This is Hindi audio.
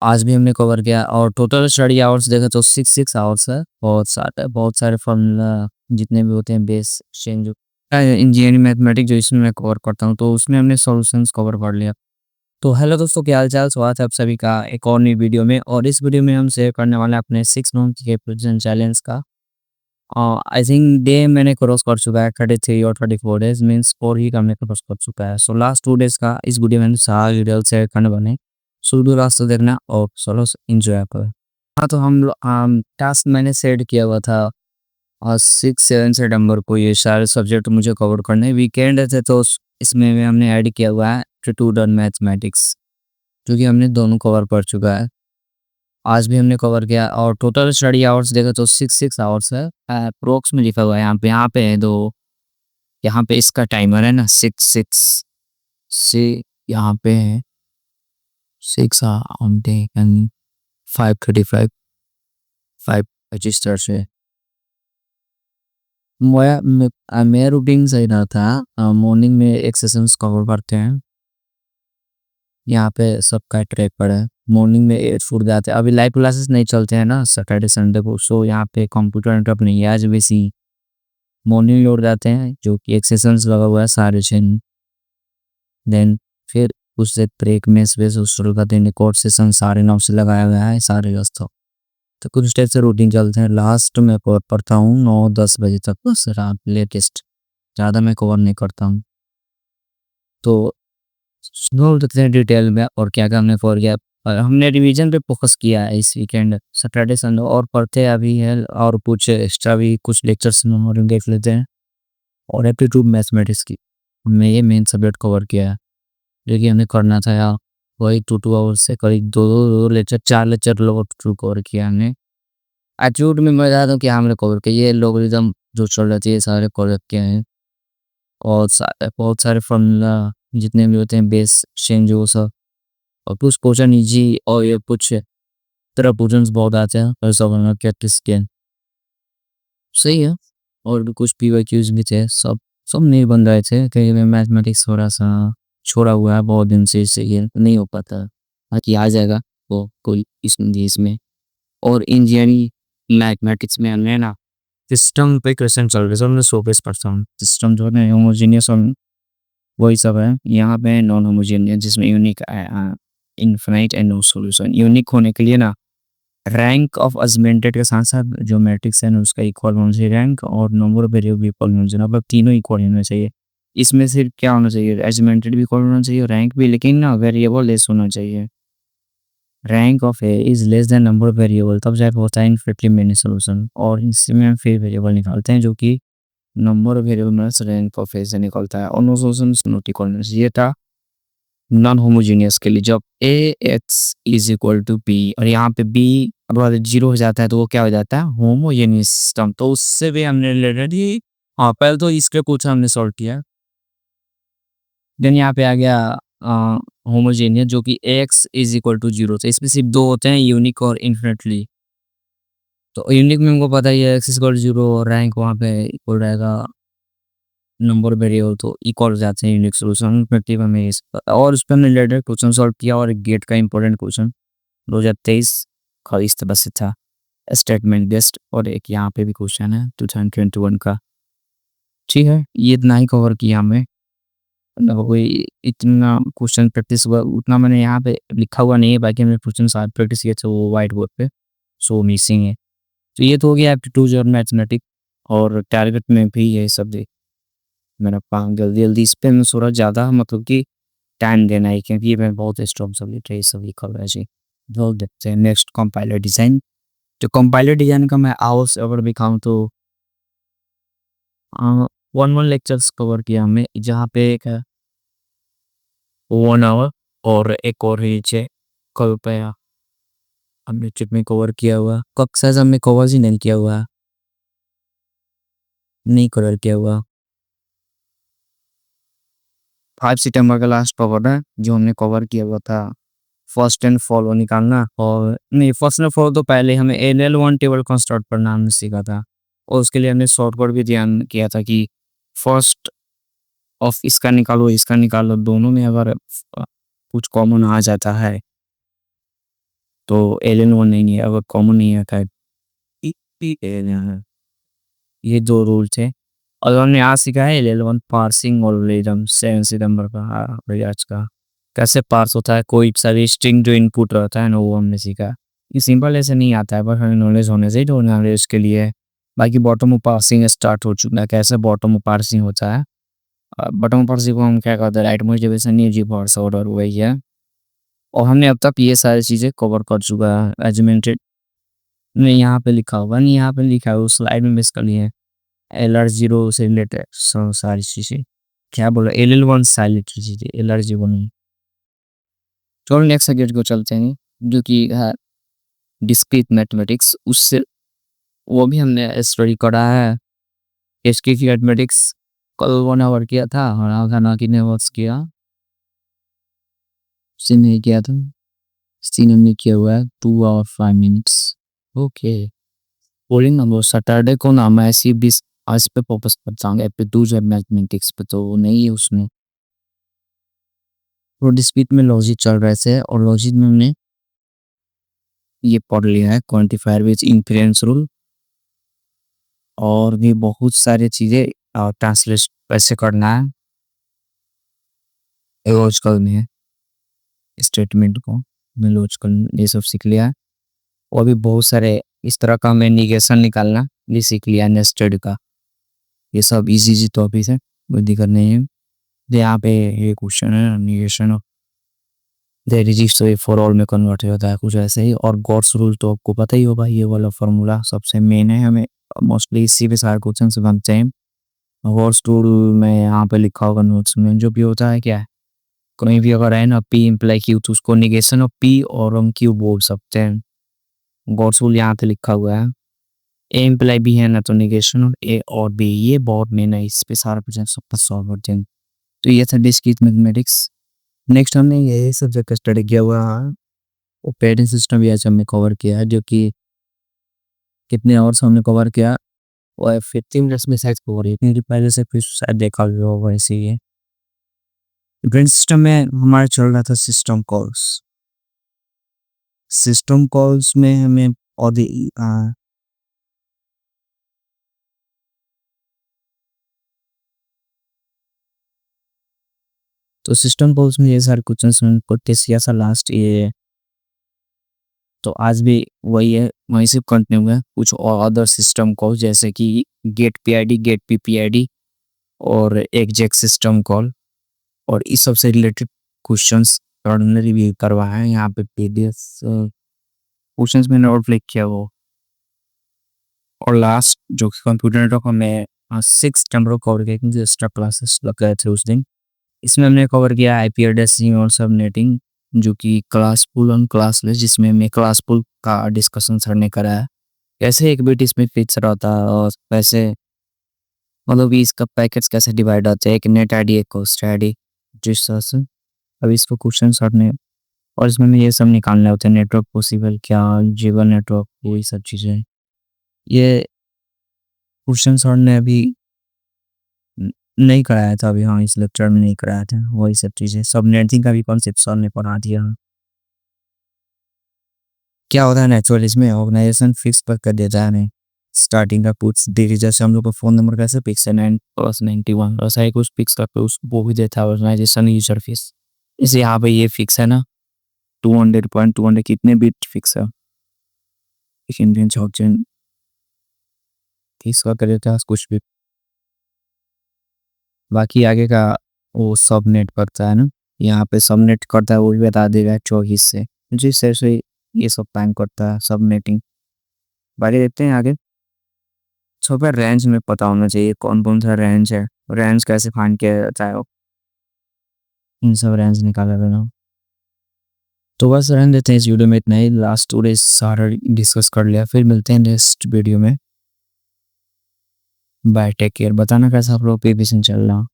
आज भी हमने कवर किया और टोटल स्टडी आवर्स देखें तो 6 आवर्स है। बहुत सारे फॉर्मूला जितने भी होते हैं बेस चेंज इंजीनियरिंग मैथमेटिक्स जो इसमें मैं कवर करता हूँ तो उसमें हमने सॉल्यूशंस कवर कर लिया। तो हेलो दोस्तों, क्या हाल चाल, स्वागत है आप सभी का एक और नई वीडियो में। और इस वीडियो में हम शेयर करने वाले हैं अपने 6 मंथ के प्रेजेंट चैलेंज का। आई थिंक डे मैंने क्रॉस कर चुका है 33 और 34 डेज, मीन्स 4 ही हमने क्रॉस कर चुका है। सो लास्ट 2 डेज का इस वीडियो में सारा डिटेल शेयर करने बने। शुरू लास्ट तक देखना और चलो इंजॉय करें। हाँ, तो हम टास्क मैंने सेट किया हुआ था और 6-7 सितंबर को ये सारे सब्जेक्ट मुझे कवर करने। वीकेंड थे तो इसमें भी हमने ऐड किया हुआ है एप्टीट्यूड और मैथमेटिक्स, जो कि हमने दोनों कवर कर चुका है। आज भी हमने कवर किया और टोटल स्टडी आवर्स देखा तो 6 आवर्स है। अप्रोक्स में लिखा हुआ है यहाँ पे है दो। यहाँ पे इसका टाइमर है ना 6 से यहाँ पे है 6 एंड 5:35 5 से मेरा रूटीन सही रहा था। मॉर्निंग में एक सेशंस कवर करते हैं। यहाँ पे सबका ट्रैक पर है। मॉर्निंग में 8 फुट जाते हैं। अभी लाइव क्लासेस नहीं चलते हैं ना सैटरडे संडे को, सो यहाँ पे कंप्यूटर इंटरप्ट नहीं है। आज वैसी मॉर्निंग लोड जाते हैं जो कि एक सेशंस लगा हुआ है 6:30। देन फिर उससे ब्रेक में स्पेस हॉस्टल का दिन एक और सेशन 9:30 से लगाया गया है 10:30 तक। तो कुछ स्टेप से रूटीन चलते हैं। लास्ट में कवर करता हूँ 9-10 बजे तक, बस रात लेटेस्ट, ज़्यादा मैं कवर नहीं करता हूँ। तो सुनो देखते हैं डिटेल में और क्या क्या हमने कवर किया। और हमने रिवीजन पे फोकस किया है इस वीकेंड सैटरडे संडे, और पढ़ते अभी है और कुछ एक्स्ट्रा भी कुछ लेक्चर्स में देख लेते हैं। और एप्टीट्यूड मैथमेटिक्स की हमने ये मेन सब्जेक्ट कवर किया है, जो कि हमें करना था यार। वही 2 आवर्स से करीब दो लेक्चर 4 लेक्चर लोग थ्रू कवर किया हमने। एप्टीट्यूड में मैं बता दूँ कि हमने कवर किया ये लोगरिथम जो चल रही है ये सारे कवर किए हैं। और बहुत सारे फॉर्मूला जितने भी होते हैं बेस चेंज वो सब, और कुछ क्वेश्चन इजी और ये कुछ तरह क्वेश्चन बहुत आते हैं और सब हम प्रैक्टिस किए। सही है। और भी कुछ पीवाईक्यूज भी थे, सब सब नहीं बन रहे थे कहीं में। मैथमेटिक्स थोड़ा सा छोड़ा हुआ है बहुत दिन से, इससे ये नहीं हो पाता। बाकी आ जाएगा वो कोई इसमें। और इंजीनियरिंग मैथमेटिक्स में हमने ना सिस्टम पे क्वेश्चन चल रहे थे, हमने 100% सिस्टम जो है होमोजीनियस और वही सब है। यहाँ पे नॉन होमोजीनियस जिसमें unique infinite and no solution. Unique होने के लिए ना रैंक ऑफ अजमेंटेड के साथ साथ जो मैट्रिक्स है ना उसका इक्वल होना चाहिए रैंक, और नंबर ऑफ वेरिएबल भी इक्वल होना चाहिए, मतलब तीनों इक्वल होना चाहिए। इसमें सिर्फ क्या होना चाहिए, अजमेंटेड भी इक्वल होना चाहिए रैंक भी, लेकिन ना वेरिएबल लेस होना चाहिए। Rank of A is less than number of variable, तब जाकर होता है इनफिनिटली मेनी सॉल्यूशन। और इसमें हम फिर वेरिएबल निकालते हैं जो कि number of variable minus rank of A से निकलता है, और नो सॉल्यूशन नॉट इक्वल। ये था नॉन होमोजीनियस के लिए। जब A X is equal to B और यहाँ पे बी अगर 0 हो जाता है तो वो क्या हो जाता है, होमोजेनियस सिस्टम। तो उससे भी हमने रिलेटेड ही पहले तो इसके कुछ हमने सॉल्व किया। देन यहाँ पे आ गया होमोजेनियस जो कि एक्स इज इक्वल टू 0। तो इसमें सिर्फ दो होते हैं, यूनिक और इन्फिनिटली। तो यूनिक में हमको पता ही है एक्स इज इक्वल टू 0 और रैंक वहाँ पे इक्वल रहेगा नंबर वेरिएबल, तो इक्वल हो जाते हैं यूनिक सोल्यूशन इफेक्टिव हमें और उस पर हमने रिलेटेड क्वेश्चन सॉल्व किया। और गेट का इंपॉर्टेंट क्वेश्चन 2023 का इस तरह से था, स्टेटमेंट बेस्ड। और एक यहाँ पे भी क्वेश्चन है 2021 का। ठीक है, ये इतना ही कवर किया हमें, मतलब कोई इतना क्वेश्चन प्रैक्टिस हुआ उतना मैंने यहाँ पे लिखा हुआ नहीं है। बाकी हमने क्वेश्चन सारे प्रैक्टिस किए थे वो व्हाइट बोर्ड पे, सो मिसिंग है। तो ये तो हो गया एप्टीट्यूड और मैथमेटिक्स। और टारगेट में भी यही सब दे मेरा काम जल्दी जल्दी इस पे मैं थोड़ा ज़्यादा मतलब कि टाइम देना है, क्योंकि ये मैं बहुत स्ट्रॉन्ग सब्जेक्ट है, ये सब लिखा हुआ है जी। तो देखते हैं नेक्स्ट कंपाइलर डिज़ाइन। तो कंपाइलर डिज़ाइन का मैं आवर्स अगर दिखाऊँ तो 1 लेक्चर्स कवर किया हमने, जहाँ पे एक है 1 आवर और एक और है नीचे कल पे हमने चिप में कवर किया हुआ। कक्षा से हमने कवर ही नहीं किया हुआ, नहीं कवर किया हुआ। 5 सितंबर का लास्ट कवर है जो हमने कवर किया हुआ था, फर्स्ट एंड फॉलो निकालना। और नहीं, फर्स्ट एंड फॉलो तो पहले हमें NL1 टेबल कंस्ट्रक्ट करना हमने सीखा था, और उसके लिए हमने शॉर्टकट भी ध्यान किया था कि फर्स्ट ऑफ इसका निकालो, दोनों में अगर कुछ कॉमन आ जाता है तो LL1 नहीं है, अगर कॉमन नहीं है टाइप है। ये 2 रूल थे और हमने आज सीखा है LL1 पार्सिंग एल्गोरिथम 7 सितंबर का आज का कैसे पार्स होता है कोई सा भी स्ट्रिंग जो इनपुट रहता है ना वो हमने सीखा। ये सिंपल ऐसे नहीं आता है बस हमें नॉलेज होने से तो नॉलेज के लिए बाकी बॉटम अप पार्सिंग स्टार्ट हो चुका है। कैसे बॉटम अप पार्सिंग होता है बॉटम अप पार्सिंग को हम क्या करते हैं राइट मोटिवेशन नहीं जी फॉर्स ऑर्डर वही है और हमने अब तक ये सारी चीज़ें कवर कर चुका है एजुमेंटेड नहीं यहाँ पे लिखा होगा नहीं यहाँ पे लिखा है उस स्लाइड में मिस कर लिए LR0 से रिलेटेड सारी चीज़ें क्या बोला LL1 साइलेंट चीज़ें LR0 नहीं। चलो नेक्स्ट सब्जेक्ट को चलते हैं जो कि है डिस्क्रीट मैथमेटिक्स उससे वो भी हमने स्टडी करा है। डिस्क्रीट मैथमेटिक्स कल 1 आवर किया था और आधा ना कितने वर्ड्स किया सीन नहीं किया था सीन हमने किया हुआ है 2 आवर 5 मिनट्स ओके बोलिंग वो सैटरडे को ना मैं ऐसी 20 आज पे फोकस करता हूँ पे दूसरे मैथमेटिक्स पे तो नहीं है उसमें वो डिस्प्यूट में लॉजिक चल रहे थे और लॉजिक में हमने ये पढ़ लिया है क्वांटिफायर विद इन्फ्रेंस रूल और भी बहुत सारी चीज़ें ट्रांसलेट कैसे करना है लॉजिकल में स्टेटमेंट को मैं लॉजिकल ये सब सीख लिया है और भी बहुत सारे इस तरह का हमें निगेशन निकालना ये सीख लिया नेस्टेड का ये सब इजी टॉपिक है कोई दिक्कत नहीं है। यहाँ पे ये क्वेश्चन है निगेशन फॉर ऑल में कन्वर्ट होता है कुछ ऐसे ही और गॉड्स रूल तो आपको पता ही होगा ये वाला फार्मूला सबसे मेन है हमें मोस्टली इसी पे सारे क्वेश्चन से बनते हैं। गॉड्स रूल में यहाँ पे लिखा होगा नोट्स में जो भी होता है क्या है कहीं भी अगर है ना P इम्प्लाई क्यू तो उसको निगेशन ऑफ P और हम क्यू बोल सकते हैं। गॉड्स रूल यहाँ पे लिखा हुआ है ए इम्प्लाई बी है ना तो निगेशन ऑफ ए और बी ये बहुत मेन है इस पे सारा क्वेश्चन सबका सॉल्व होते हैं। तो ये था डिस्क्रीट मैथमेटिक्स। नेक्स्ट हमने ये सब्जेक्ट स्टडी किया हुआ है वो पेरेंट सिस्टम भी आज हमने कवर किया है जो कि कितने आवर्स हमने कवर किया और 15 मिनट्स में शायद कवर इतनी पहले से फिर शायद देखा भी होगा ऐसे ही है। ब्रेन सिस्टम में हमारा चल रहा था सिस्टम कॉल्स में हमें और तो सिस्टम कॉल्स में ये सारे क्वेश्चन करते सिया सा लास्ट ये तो आज भी वही है वहीं से कंटिन्यू है कुछ और अदर सिस्टम कॉल जैसे कि गेट PID गेट PPID और एग्जैक्ट सिस्टम कॉल और इस सब से रिलेटेड क्वेश्चंस रिव्यू करवाया है यहाँ पे PDF क्वेश्चंस मैंने और क्लिक किया वो और लास्ट जो कि कंप्यूटर नेटवर्क में 6 सितंबर को कवर किया क्योंकि एक्स्ट्रा क्लासेस लग गए थे उस दिन इसमें हमने कवर किया IP एड्रेसिंग और सबनेटिंग जो कि क्लासफुल और क्लासलेस जिसमें हमने क्लासफुल का डिस्कशन सर ने करा है कैसे एक बिट इसमें फिक्स रहता है और कैसे मतलब कि इसका पैकेट्स कैसे डिवाइड होते हैं एक नेट ID एक होस्ट ID जिस तरह से अभी इसको क्वेश्चन सर ने और इसमें हमें ये सब निकालने होते हैं नेटवर्क पॉसिबल क्या जीवन नेटवर्क वही सब चीज़ें ये क्वेश्चन सर ने अभी नहीं कराया था अभी हाँ इस लेक्चर में नहीं कराया था वही सब चीज़ें सब नेटिंग का भी कॉन्सेप्ट सर ने पढ़ा दिया क्या होता है नेचुरल इसमें ऑर्गेनाइजेशन फिक्स पर कर देता है स्टार्टिंग का कुछ देरी जैसे हम लोग का फ़ोन नंबर कैसे फिक्स है 9+91 ऐसा ही कुछ फिक्स करके उस वो भी देता है ऑर्गेनाइजेशन यूजर फीस इसे यहाँ पे ये फिक्स है ना 200.200 कितने बिट फिक्स है इंडियन ऑप्शन फिक्स कर देता है कुछ भी बाकी आगे का वो सबनेट करता है ना यहाँ पे सबनेट करता है वो भी बता देगा 24 से जिस से ये सब टाइम करता है सबनेटिंग बाकी देखते हैं आगे सब रेंज में पता होना चाहिए कौन कौन सा रेंज है रेंज कैसे फाइंड किया जाता है इन सब रेंज निकाला देना तो बस रहने देते हैं इस वीडियो में इतना ही लास्ट 2 डेज सारा डिस्कस कर लिया फिर मिलते हैं नेक्स्ट वीडियो में बाय टेक केयर बताना कैसा आप लोग प्रिपरेशन चल रहा